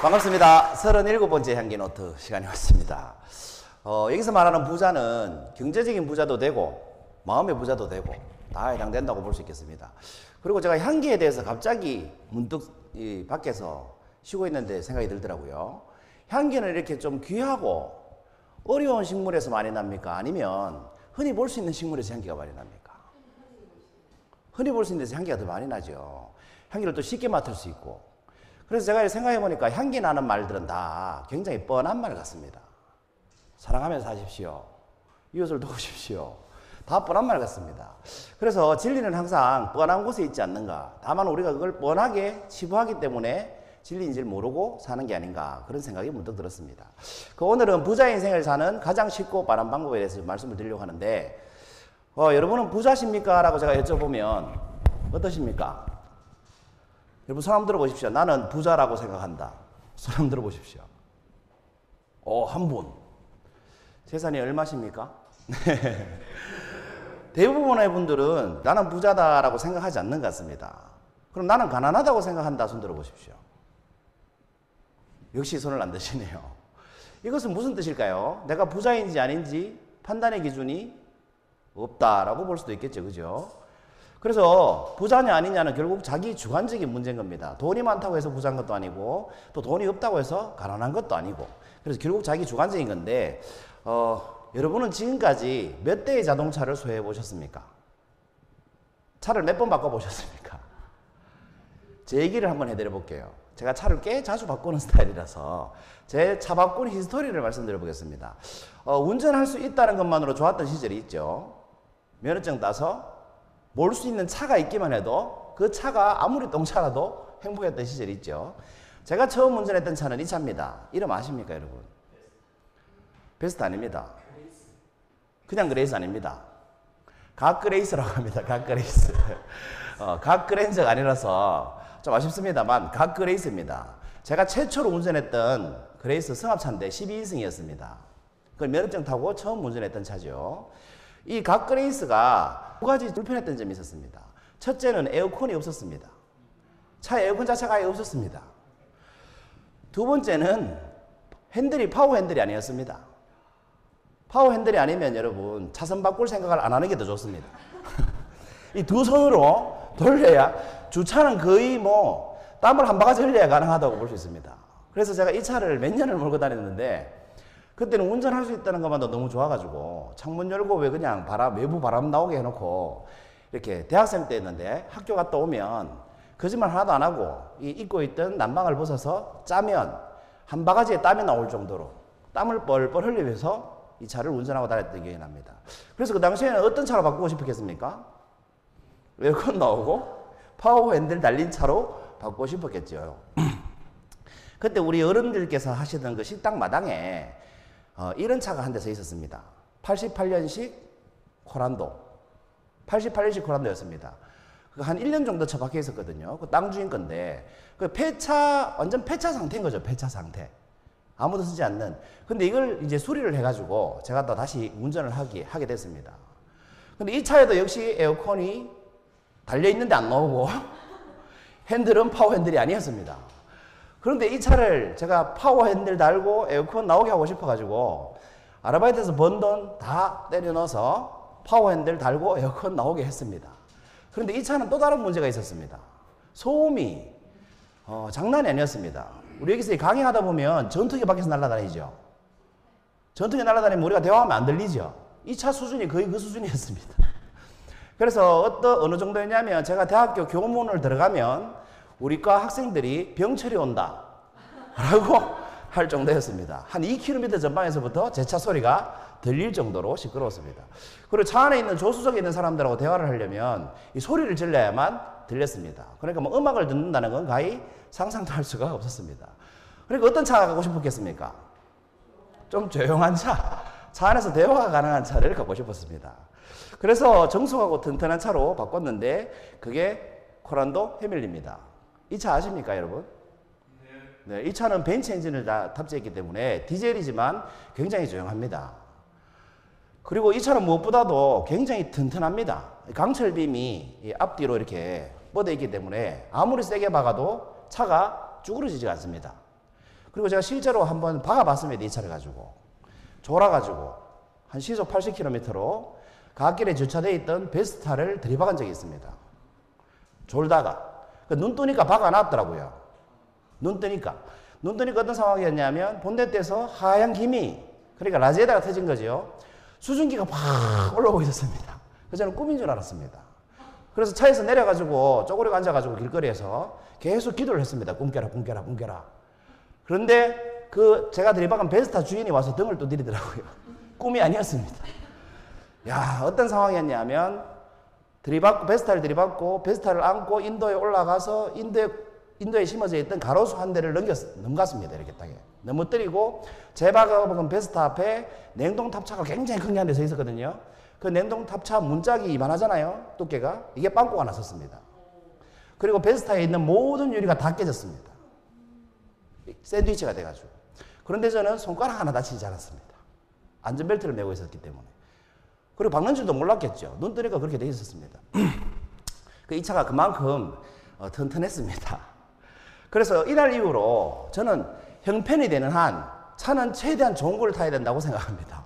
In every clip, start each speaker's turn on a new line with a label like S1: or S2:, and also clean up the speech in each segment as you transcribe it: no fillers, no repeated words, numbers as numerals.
S1: 반갑습니다. 37번째 향기노트 시간이 왔습니다. 여기서 말하는 부자는 경제적인 부자도 되고 마음의 부자도 되고 다 해당된다고 볼 수 있겠습니다. 그리고 제가 향기에 대해서 갑자기 문득 이 밖에서 쉬고 있는데 생각이 들더라고요. 향기는 이렇게 좀 귀하고 어려운 식물에서 많이 납니까? 아니면 흔히 볼 수 있는 식물에서 향기가 많이 납니까? 흔히 볼 수 있는 데서 향기가 더 많이 나죠. 향기를 또 쉽게 맡을 수 있고. 그래서 제가 생각해 보니까 향기 나는 말들은 다 굉장히 뻔한 말 같습니다. 사랑하면서 사십시오. 이웃을 도우십시오. 다 뻔한 말 같습니다. 그래서 진리는 항상 뻔한 곳에 있지 않는가. 다만 우리가 그걸 뻔하게 치부하기 때문에 진리인지를 모르고 사는 게 아닌가. 그런 생각이 문득 들었습니다. 오늘은 부자 인생을 사는 가장 쉽고 빠른 방법에 대해서 말씀을 드리려고 하는데 여러분은 부자십니까? 라고 제가 여쭤보면 어떠십니까? 여러분 손 한번 들어보십시오. 나는 부자라고 생각한다. 손 한번 들어보십시오. 한 분. 재산이 얼마십니까? 대부분의 분들은 나는 부자다라고 생각하지 않는 것 같습니다. 그럼 나는 가난하다고 생각한다. 손 들어보십시오. 역시 손을 안 드시네요. 이것은 무슨 뜻일까요? 내가 부자인지 아닌지 판단의 기준이 없다라고 볼 수도 있겠죠. 그죠? 그래서 부자냐 아니냐는 결국 자기 주관적인 문제인 겁니다. 돈이 많다고 해서 부자인 것도 아니고 또 돈이 없다고 해서 가난한 것도 아니고 그래서 결국 자기 주관적인 건데 여러분은 지금까지 몇 대의 자동차를 소유해 보셨습니까? 차를 몇 번 바꿔보셨습니까? 제 얘기를 한번 해드려 볼게요. 제가 차를 꽤 자주 바꾸는 스타일이라서 제 차 바꾸는 히스토리를 말씀드려 보겠습니다. 운전할 수 있다는 것만으로 좋았던 시절이 있죠. 면허증 따서 몰 수 있는 차가 있기만 해도 그 차가 아무리 똥차라도 행복했던 시절이 있죠. 제가 처음 운전했던 차는 이 차입니다. 이름 아십니까 여러분? 베스트 아닙니다. 그냥 그레이스 아닙니다. 갓그레이스라고 합니다. 갓그레이스. 갓그랜저가 아니라서 좀 아쉽습니다만 갓그레이스입니다. 제가 최초로 운전했던 그레이스 승합차인데 12인승이었습니다. 그걸 면허증 타고 처음 운전했던 차죠. 이 갓그레이스가 두 가지 불편했던 점이 있었습니다. 첫째는 에어컨이 없었습니다. 차에 에어컨 자체가 아예 없었습니다. 두 번째는 핸들이 파워 핸들이 아니었습니다. 파워 핸들이 아니면 여러분 차선 바꿀 생각을 안 하는 게 더 좋습니다. 이 두 손으로 돌려야 주차는 거의 땀을 한 바가지 흘려야 가능하다고 볼 수 있습니다. 그래서 제가 이 차를 몇 년을 몰고 다녔는데 그때는 운전할 수 있다는 것만도 너무 좋아가지고 창문 열고 왜 그냥 외부 바람 나오게 해놓고 이렇게 대학생 때였는데 학교 갔다 오면 거짓말 하나도 안 하고 이 입고 있던 난방을 벗어서 짜면 한 바가지에 땀이 나올 정도로 땀을 뻘뻘 흘리면서 이 차를 운전하고 다녔던 기억이 납니다. 그래서 그 당시에는 어떤 차로 바꾸고 싶었겠습니까? 에어컨 나오고 파워 핸들 달린 차로 바꾸고 싶었겠죠. 그때 우리 어른들께서 하시던 그 식당 마당에 이런 차가 한 대 서 있었습니다. 88년식 코란도. 88년식 코란도였습니다. 한 1년 정도 처박혀 있었거든요. 그 땅 주인 건데, 그 완전 폐차 상태인 거죠. 폐차 상태. 아무도 쓰지 않는. 근데 이걸 이제 수리를 해가지고 제가 또 다시 운전을 하게 됐습니다. 근데 이 차에도 역시 에어컨이 달려있는데 안 나오고, 핸들은 파워 핸들이 아니었습니다. 그런데 이 차를 제가 파워 핸들 달고 에어컨 나오게 하고 싶어가지고 아르바이트에서 번 돈 다 때려 넣어서 파워 핸들 달고 에어컨 나오게 했습니다. 그런데 이 차는 또 다른 문제가 있었습니다. 소음이 장난이 아니었습니다. 우리 여기서 강의하다 보면 전투기 밖에서 날아다니죠. 전투기 날아다니면 우리가 대화하면 안 들리죠. 이 차 수준이 거의 그 수준이었습니다. 그래서 어느 정도였냐면 제가 대학교 교문을 들어가면 우리 과 학생들이 병철이 온다 라고 할 정도였습니다. 한 2km 전방에서부터 제 차 소리가 들릴 정도로 시끄러웠습니다. 그리고 차 안에 있는 조수석에 있는 사람들하고 대화를 하려면 이 소리를 질러야만 들렸습니다. 그러니까 음악을 듣는다는 건 거의 상상도 할 수가 없었습니다. 그러니까 어떤 차가 갖고 싶었겠습니까? 좀 조용한 차 안에서 대화가 가능한 차를 갖고 싶었습니다. 그래서 정숙하고 튼튼한 차로 바꿨는데 그게 코란도 헤밀리입니다. 이 차 아십니까 여러분? 네, 이 차는 벤츠 엔진을 다 탑재했기 때문에 디젤이지만 굉장히 조용합니다. 그리고 이 차는 무엇보다도 굉장히 튼튼합니다. 강철빔이 앞뒤로 이렇게 뻗어 있기 때문에 아무리 세게 박아도 차가 쭈그러지지 않습니다. 그리고 제가 실제로 한번 박아봤습니다. 이 차를 가지고. 졸아가지고 한 시속 80km로 갓길에 주차되어 있던 베스타를 들이박은 적이 있습니다. 졸다가. 눈 뜨니까 박아놨더라고요. 눈 뜨니까 어떤 상황이었냐면 본넷에서 하얀 김이, 그러니까 라지에다가 터진 거죠. 수증기가 팍 올라오고 있었습니다. 그래서 저는 꿈인 줄 알았습니다. 그래서 차에서 내려가지고 쪼그리고 앉아가지고 길거리에서 계속 기도를 했습니다. 꿈 깨라. 그런데 제가 들이박은 베스타 주인이 와서 등을 또 들이더라고요. 꿈이 아니었습니다. 야, 어떤 상황이었냐면 베스타를 들이박고 베스타를 안고 인도에 올라가서 인도에 심어져 있던 가로수 한 대를 넘갔습니다. 이렇게 땅에 넘어뜨리고 제 박아먹은 베스타 앞에 냉동탑차가 굉장히 큰 게 한 대 서 있었거든요. 그 냉동탑차 문짝이 이만하잖아요. 두께가. 이게 빵꾸가 났었습니다. 그리고 베스타에 있는 모든 유리가 다 깨졌습니다. 샌드위치가 돼가지고. 그런데 저는 손가락 하나 다치지 않았습니다. 안전벨트를 메고 있었기 때문에. 그리고 박는 줄도 몰랐겠죠. 눈 뜨니까 그렇게 돼 있었습니다. 이 차가 그만큼 튼튼했습니다. 그래서 이날 이후로 저는 형편이 되는 한 차는 최대한 좋은 걸 타야 된다고 생각합니다.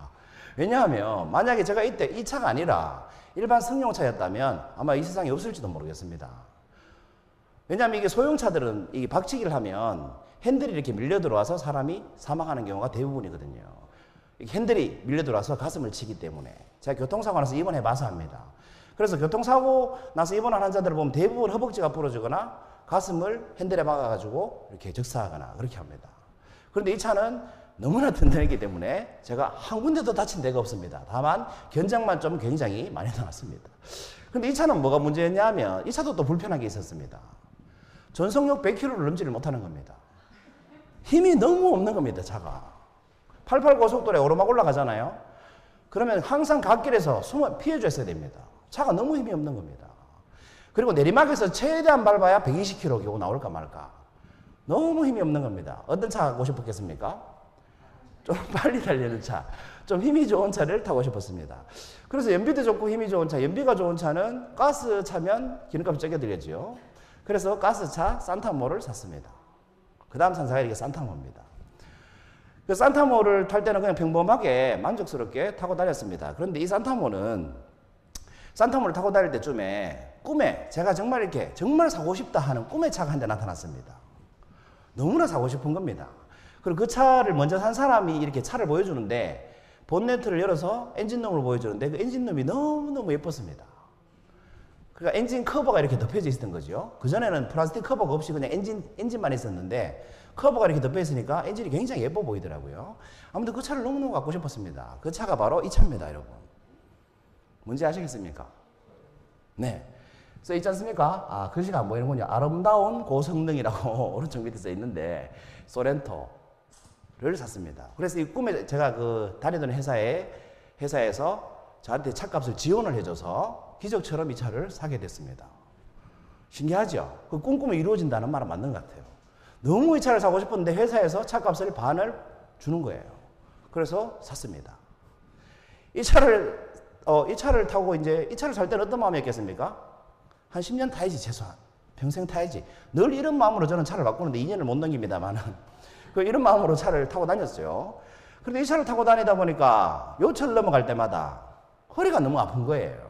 S1: 왜냐하면 만약에 제가 이때 이 차가 아니라 일반 승용차였다면 아마 이 세상에 없을지도 모르겠습니다. 왜냐하면 이게 소형차들은 이 박치기를 하면 핸들이 이렇게 밀려 들어와서 사람이 사망하는 경우가 대부분이거든요. 핸들이 밀려 들어와서 가슴을 치기 때문에. 제가 교통사고 나서 입원해 봐서 합니다. 그래서 교통사고 나서 입원한 환자들을 보면 대부분 허벅지가 부러지거나 가슴을 핸들에 박아가지고 이렇게 적사하거나 그렇게 합니다. 그런데 이 차는 너무나 튼튼했기 때문에 제가 한 군데도 다친 데가 없습니다. 다만 견적만 좀 굉장히 많이 나왔습니다. 그런데 이 차는 뭐가 문제였냐 하면 이 차도 또 불편한 게 있었습니다. 전속력 100km를 넘지를 못하는 겁니다. 힘이 너무 없는 겁니다. 차가. 88 고속도로에 오르막 올라가잖아요. 그러면 항상 갓길에서 숨을 피해줬어야 됩니다. 차가 너무 힘이 없는 겁니다. 그리고 내리막에서 최대한 밟아야 120km 겨우 나올까 말까. 너무 힘이 없는 겁니다. 어떤 차 타고 싶었겠습니까? 좀 빨리 달리는 차, 좀 힘이 좋은 차를 타고 싶었습니다. 그래서 연비도 좋고 힘이 좋은 차, 연비가 좋은 차는 가스 차면 기름값이 적게 들겠죠. 그래서 가스차 산타모를 샀습니다. 그 다음 산사가 이렇게 산타모입니다. 그 산타모를 탈 때는 그냥 평범하게 만족스럽게 타고 다녔습니다. 그런데 이 산타모를 타고 다닐 때쯤에 꿈에 제가 정말 이렇게 정말 사고 싶다 하는 꿈의 차가 한 대 나타났습니다. 너무나 사고 싶은 겁니다. 그리고 그 차를 먼저 산 사람이 이렇게 차를 보여주는데 본네트를 열어서 엔진룸을 보여주는데 그 엔진룸이 너무너무 예뻤습니다. 그러니까 엔진 커버가 이렇게 덮여져 있었던 거죠. 그전에는 플라스틱 커버가 없이 그냥 엔진만 있었는데 커버가 이렇게 덮여 있으니까 엔진이 굉장히 예뻐 보이더라고요. 아무튼 그 차를 너무너무 갖고 싶었습니다. 그 차가 바로 이 차입니다, 여러분. 뭔지 아시겠습니까? 네. 써 있지 않습니까? 글씨가 안 보이는군요. 아름다운 고성능이라고 오른쪽 밑에 써 있는데 소렌토를 샀습니다. 그래서 이 꿈에 제가 다니던 회사에서 저한테 차값을 지원을 해줘서 기적처럼 이 차를 사게 됐습니다. 신기하죠? 그 꿈꾸면 이루어진다는 말은 맞는 것 같아요. 너무 이 차를 사고 싶었는데 회사에서 차값을 반을 주는 거예요. 그래서 샀습니다. 이 차를 타고 이 차를 살 때는 어떤 마음이었겠습니까? 한 10년 타야지, 최소한. 평생 타야지. 늘 이런 마음으로 저는 차를 바꾸는데 2년을 못 넘깁니다만은. 이런 마음으로 차를 타고 다녔어요. 그런데 이 차를 타고 다니다 보니까 요철 넘어갈 때마다 허리가 너무 아픈 거예요.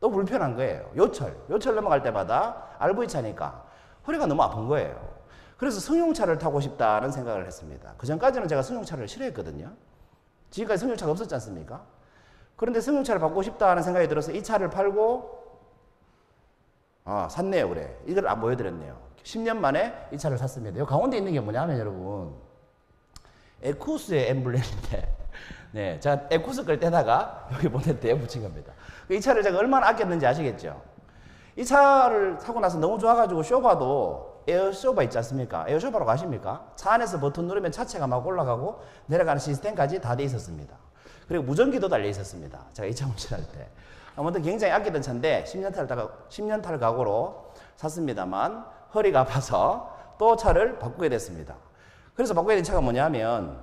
S1: 또 불편한 거예요. 요철 넘어갈 때마다 RV차니까 허리가 너무 아픈 거예요. 그래서 승용차를 타고 싶다는 생각을 했습니다. 그 전까지는 제가 승용차를 싫어했거든요. 지금까지 승용차가 없었지 않습니까? 그런데 승용차를 받고 싶다는 생각이 들어서 이 차를 팔고 샀네요. 그래. 이걸 안 보여드렸네요. 10년 만에 이 차를 샀습니다. 이 가운데 있는 게 뭐냐면 여러분 에쿠스의 엠블렘인데 네, 제가 에쿠스 끌 때다가 여기 본네트에 붙인 겁니다. 이 차를 제가 얼마나 아꼈는지 아시겠죠? 이 차를 사고 나서 너무 좋아가지고 쇼바도 에어쇼바 있지 않습니까? 에어쇼바라고 아십니까? 차 안에서 버튼 누르면 차체가 막 올라가고 내려가는 시스템까지 다 돼 있었습니다. 그리고 무전기도 달려 있었습니다. 제가 이 차 운전할 때. 아무튼 굉장히 아끼던 차인데 10년 탈 각오로 샀습니다만 허리가 아파서 또 차를 바꾸게 됐습니다. 그래서 바꾸게 된 차가 뭐냐면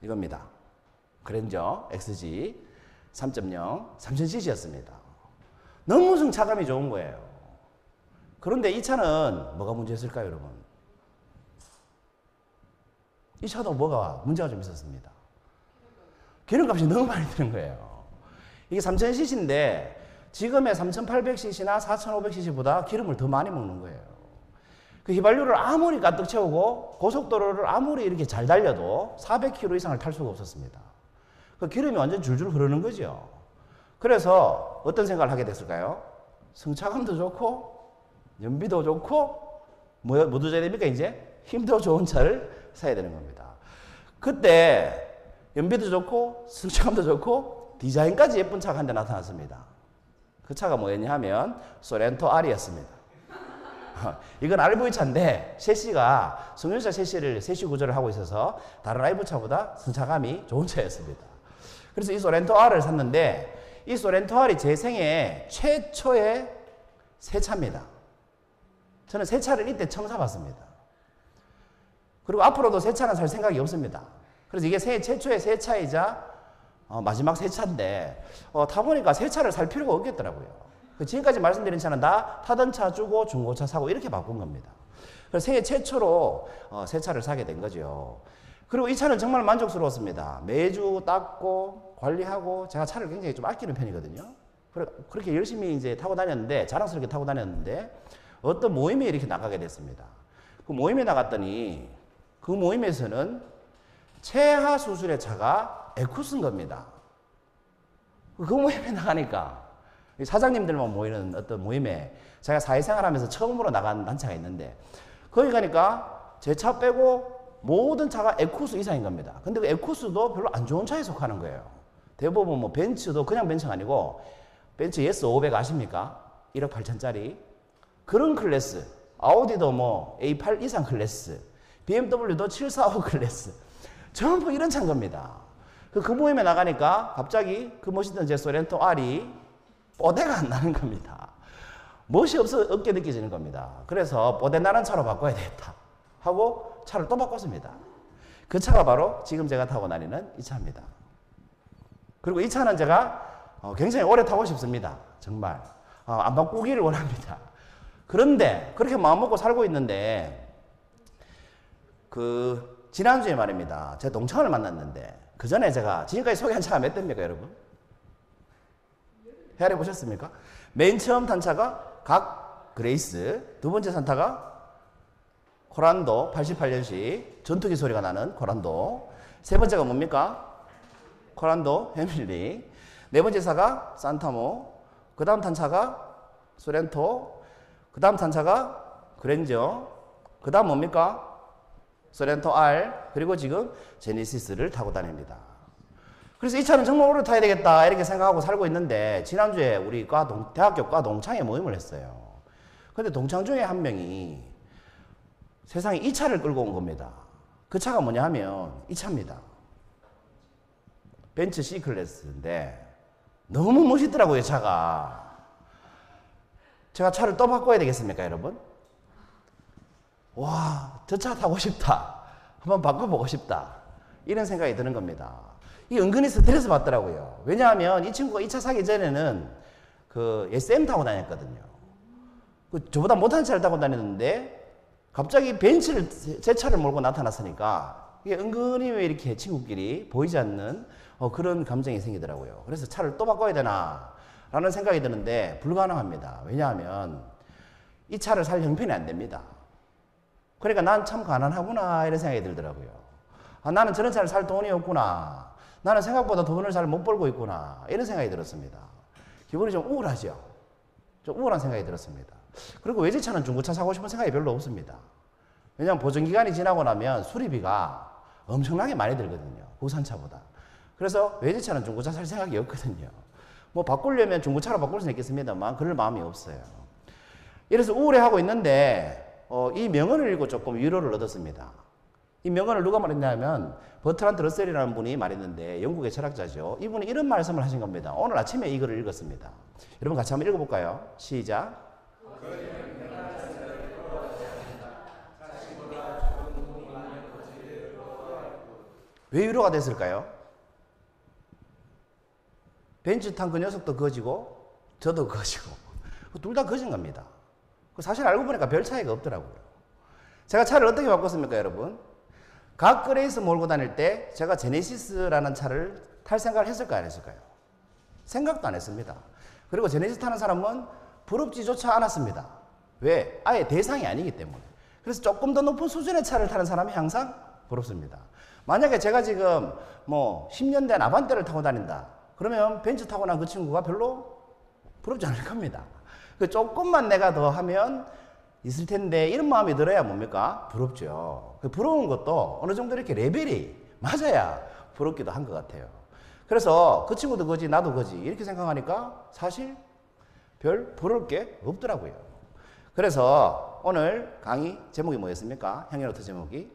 S1: 이겁니다. 그랜저 XG 3.0 3000cc였습니다. 너무 승차감이 좋은 거예요. 그런데 이 차는 뭐가 문제였을까요, 여러분? 이 차도 뭐가 문제가 좀 있었습니다. 기름값이 너무 많이 드는 거예요. 이게 3000cc인데 지금의 3800cc나 4500cc보다 기름을 더 많이 먹는 거예요. 그 휘발유를 아무리 가득 채우고 고속도로를 아무리 이렇게 잘 달려도 400km 이상을 탈 수가 없었습니다. 그 기름이 완전 줄줄 흐르는 거죠. 그래서 어떤 생각을 하게 됐을까요? 승차감도 좋고 연비도 좋고 뭐도 줘야 됩니까? 이제 힘도 좋은 차를 사야 되는 겁니다. 그때 연비도 좋고 승차감도 좋고 디자인까지 예쁜 차가 한 대 나타났습니다. 그 차가 뭐였냐 하면 소렌토 R이었습니다. 이건 RV 차인데 셰시가 승용차 셰시를 셰시 구조를 하고 있어서 다른 RV 차보다 승차감이 좋은 차였습니다. 그래서 이 소렌토 R을 샀는데 이 소렌토 R이 제 생애 최초의 새 차입니다. 저는 새 차를 이때 처음 사봤습니다. 그리고 앞으로도 새 차는 살 생각이 없습니다. 그래서 이게 생애 최초의 새 차이자 마지막 새 차인데 타보니까 새 차를 살 필요가 없겠더라고요. 지금까지 말씀드린 차는 다 타던 차 주고 중고차 사고 이렇게 바꾼 겁니다. 그래서 생애 최초로 새 차를 사게 된 거죠. 그리고 이 차는 정말 만족스러웠습니다. 매주 닦고 관리하고 제가 차를 굉장히 좀 아끼는 편이거든요. 그렇게 열심히 이제 타고 다녔는데 자랑스럽게 타고 다녔는데 어떤 모임에 이렇게 나가게 됐습니다. 그 모임에 나갔더니 그 모임에서는 최하 수준의 차가 에쿠스인 겁니다. 그 모임에 나가니까 사장님들만 모이는 어떤 모임에 제가 사회생활하면서 처음으로 나간 단체가 있는데 거기 가니까 제 차 빼고 모든 차가 에쿠스 이상인 겁니다. 근데 그 에쿠스도 별로 안 좋은 차에 속하는 거예요. 대부분 뭐 벤츠도 그냥 벤츠가 아니고 벤츠 S500 아십니까? 1억 8천짜리 그런 클래스, 아우디도 뭐 A8 이상 클래스, BMW도 745 클래스 전부 이런 차인 겁니다. 그 모임에 나가니까 갑자기 그 멋있던 제 소렌토 R이 뽀대가 안 나는 겁니다. 멋이 없게 느껴지는 겁니다. 그래서 뽀대 나는 차로 바꿔야 되겠다 하고 차를 또 바꿨습니다. 그 차가 바로 지금 제가 타고 다니는 이 차입니다. 그리고 이 차는 제가 굉장히 오래 타고 싶습니다. 정말 안 바꾸기를 원합니다. 그런데 그렇게 마음먹고 살고 있는데 그 지난주에 말입니다. 제 동창을 만났는데 그 전에 제가 지금까지 소개한 차가 몇 대입니까 여러분? 헤아려 보셨습니까? 맨 처음 탄 차가 각 그레이스, 두 번째 산 차가 코란도 88년식 전투기 소리가 나는 코란도, 세 번째가 뭡니까? 코란도 해밀리, 네 번째 차가 산타모, 그 다음 탄 차가 소렌토, 그 다음 탄 차가 그랜저, 그 다음 뭡니까? 소렌토 R, 그리고 지금 제네시스를 타고 다닙니다. 그래서 이 차는 정말 오래 타야 되겠다 이렇게 생각하고 살고 있는데 지난주에 우리 대학교 과 동창회 모임을 했어요. 근데 동창 중에 한 명이 세상에 이 차를 끌고 온 겁니다. 그 차가 뭐냐 하면 이 차입니다. 벤츠 C클래스인데 너무 멋있더라고요 차가. 제가 차를 또 바꿔야 되겠습니까 여러분? 와, 저 차 타고 싶다. 한번 바꿔보고 싶다. 이런 생각이 드는 겁니다. 이 은근히 스트레스 받더라고요. 왜냐하면 이 친구가 이 차 사기 전에는 그 SM 타고 다녔거든요. 저보다 못한 차를 타고 다녔는데 갑자기 벤츠를, 제 차를 몰고 나타났으니까 이게 은근히 왜 이렇게 친구끼리 보이지 않는 그런 감정이 생기더라고요. 그래서 차를 또 바꿔야 되나 라는 생각이 드는데 불가능합니다. 왜냐하면 이 차를 살 형편이 안 됩니다. 그러니까 난 참 가난하구나 이런 생각이 들더라고요. 나는 저런 차를 살 돈이 없구나. 나는 생각보다 돈을 잘 못 벌고 있구나 이런 생각이 들었습니다. 기분이 좀 우울하죠. 좀 우울한 생각이 들었습니다. 그리고 외제차는 중고차 사고 싶은 생각이 별로 없습니다. 왜냐하면 보증기간이 지나고 나면 수리비가 엄청나게 많이 들거든요. 국산차보다. 그래서 외제차는 중고차 살 생각이 없거든요. 뭐 바꾸려면 중고차로 바꿀 수는 있겠습니다만 그럴 마음이 없어요. 이래서 우울해하고 있는데 이 명언을 읽고 조금 위로를 얻었습니다. 이 명언을 누가 말했냐면 버트란트 러셀이라는 분이 말했는데 영국의 철학자죠. 이분이 이런 말씀을 하신 겁니다. 오늘 아침에 이 글을 읽었습니다. 여러분 같이 한번 읽어볼까요? 시작. 왜 위로가 됐을까요? 벤츠 탄 그 녀석도 거지고 저도 거지고 둘 다 거진 겁니다. 사실 알고 보니까 별 차이가 없더라고요. 제가 차를 어떻게 바꿨습니까 여러분? 각 그레이스 몰고 다닐 때 제가 제네시스라는 차를 탈 생각을 했을까요? 안 했을까요? 생각도 안 했습니다. 그리고 제네시스 타는 사람은 부럽지조차 않았습니다. 왜? 아예 대상이 아니기 때문에. 그래서 조금 더 높은 수준의 차를 타는 사람이 항상 부럽습니다. 만약에 제가 지금 뭐 10년 된 아반떼를 타고 다닌다. 그러면 벤츠 타고 난 그 친구가 별로 부럽지 않을 겁니다. 그 조금만 내가 더 하면 있을 텐데 이런 마음이 들어야 뭡니까? 부럽죠. 그 부러운 것도 어느 정도 이렇게 레벨이 맞아야 부럽기도 한 것 같아요. 그래서 그 친구도 거지 나도 거지 이렇게 생각하니까 사실 별 부러울 게 없더라고요. 그래서 오늘 강의 제목이 뭐였습니까? 향연노트 제목이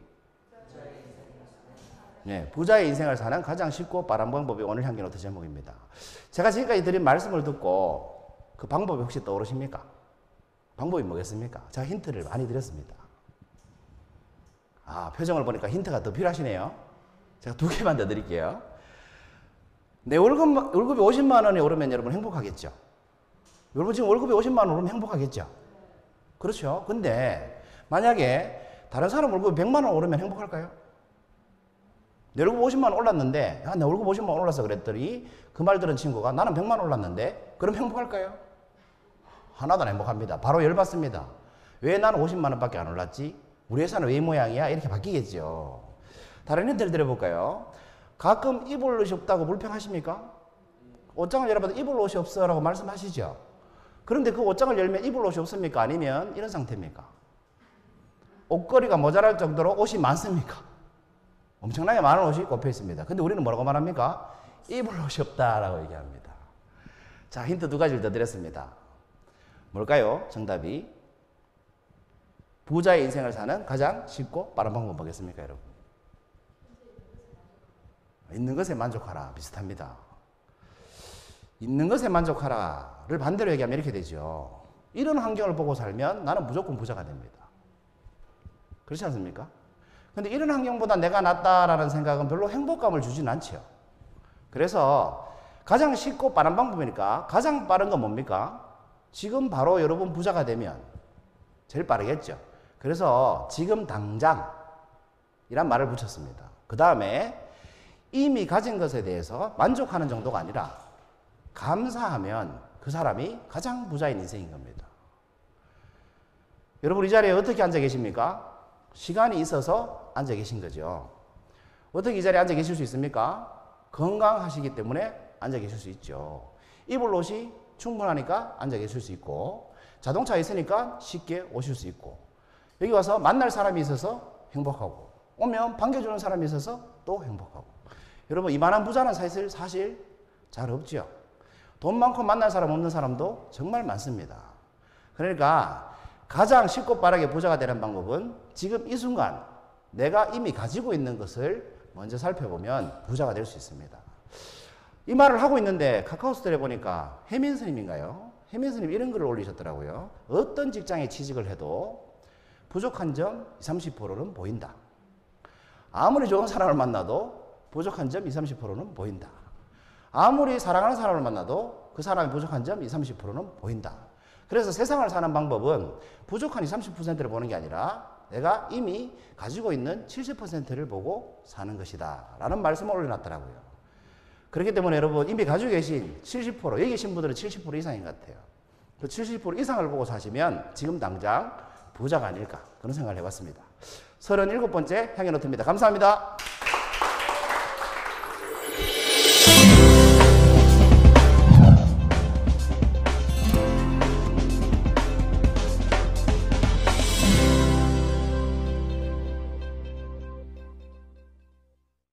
S1: 네, 부자의 인생을 사는 가장 쉽고 빠른 방법이 오늘 향연노트 제목입니다. 제가 지금까지 드린 말씀을 듣고 그 방법이 혹시 떠오르십니까? 방법이 뭐겠습니까? 제가 힌트를 많이 드렸습니다. 아, 표정을 보니까 힌트가 더 필요하시네요. 제가 2개만 더 드릴게요. 내 월급이 50만 원이 오르면 여러분 행복하겠죠? 여러분 지금 월급이 50만 원 오르면 행복하겠죠? 그렇죠? 근데 만약에 다른 사람 월급이 100만 원 오르면 행복할까요? 내 월급 50만 원 올랐는데 내 월급 50만 원 올랐어 그랬더니 그 말 들은 친구가 나는 100만 원 올랐는데 그럼 행복할까요? 하나도 안 행복합니다. 바로 열받습니다. 왜 나는 50만 원밖에 안 올랐지? 우리 회사는 왜 이 모양이야? 이렇게 바뀌겠죠. 다른 힌트를 드려볼까요? 가끔 입을 옷이 없다고 불평하십니까? 옷장을 열어봐도 입을 옷이 없어 라고 말씀하시죠. 그런데 그 옷장을 열면 입을 옷이 없습니까? 아니면 이런 상태입니까? 옷걸이가 모자랄 정도로 옷이 많습니까? 엄청나게 많은 옷이 꼽혀 있습니다. 근데 우리는 뭐라고 말합니까? 입을 옷이 없다라고 얘기합니다. 자, 힌트 2가지를 더 드렸습니다. 뭘까요? 정답이 부자의 인생을 사는 가장 쉽고 빠른 방법 뭐겠습니까, 여러분? 있는 것에 만족하라. 비슷합니다. 있는 것에 만족하라를 반대로 얘기하면 이렇게 되죠. 이런 환경을 보고 살면 나는 무조건 부자가 됩니다. 그렇지 않습니까? 근데 이런 환경보다 내가 낫다라는 생각은 별로 행복감을 주진 않죠. 그래서 가장 쉽고 빠른 방법이니까 가장 빠른 건 뭡니까? 지금 바로 여러분 부자가 되면 제일 빠르겠죠. 그래서 지금 당장 이란 말을 붙였습니다. 그 다음에 이미 가진 것에 대해서 만족하는 정도가 아니라 감사하면 그 사람이 가장 부자인 인생인 겁니다. 여러분 이 자리에 어떻게 앉아 계십니까? 시간이 있어서 앉아 계신 거죠. 어떻게 이 자리에 앉아 계실 수 있습니까? 건강하시기 때문에 앉아 계실 수 있죠. 입을 옷이 충분하니까 앉아 계실 수 있고 자동차 있으니까 쉽게 오실 수 있고 여기 와서 만날 사람이 있어서 행복하고 오면 반겨주는 사람이 있어서 또 행복하고 여러분 이만한 부자는 사실 잘 없죠. 돈 많고 만날 사람 없는 사람도 정말 많습니다. 그러니까 가장 쉽고 빠르게 부자가 되는 방법은 지금 이 순간 내가 이미 가지고 있는 것을 먼저 살펴보면 부자가 될 수 있습니다. 이 말을 하고 있는데 카카오스토리에 보니까 혜민 스님인가요? 혜민 스님 이런 글을 올리셨더라고요. 어떤 직장에 취직을 해도 부족한 점 20, 30%는 보인다. 아무리 좋은 사람을 만나도 부족한 점 20, 30%는 보인다. 아무리 사랑하는 사람을 만나도 그 사람의 부족한 점 20, 30%는 보인다. 그래서 세상을 사는 방법은 부족한 20, 30%를 보는 게 아니라 내가 이미 가지고 있는 70%를 보고 사는 것이다 라는 말씀을 올려놨더라고요. 그렇기 때문에 여러분 이미 가지고 계신 70% 여기 계신 분들은 70% 이상인 것 같아요. 그 70% 이상을 보고 사시면 지금 당장 부자가 아닐까 그런 생각을 해봤습니다. 37번째 향연노트입니다. 감사합니다.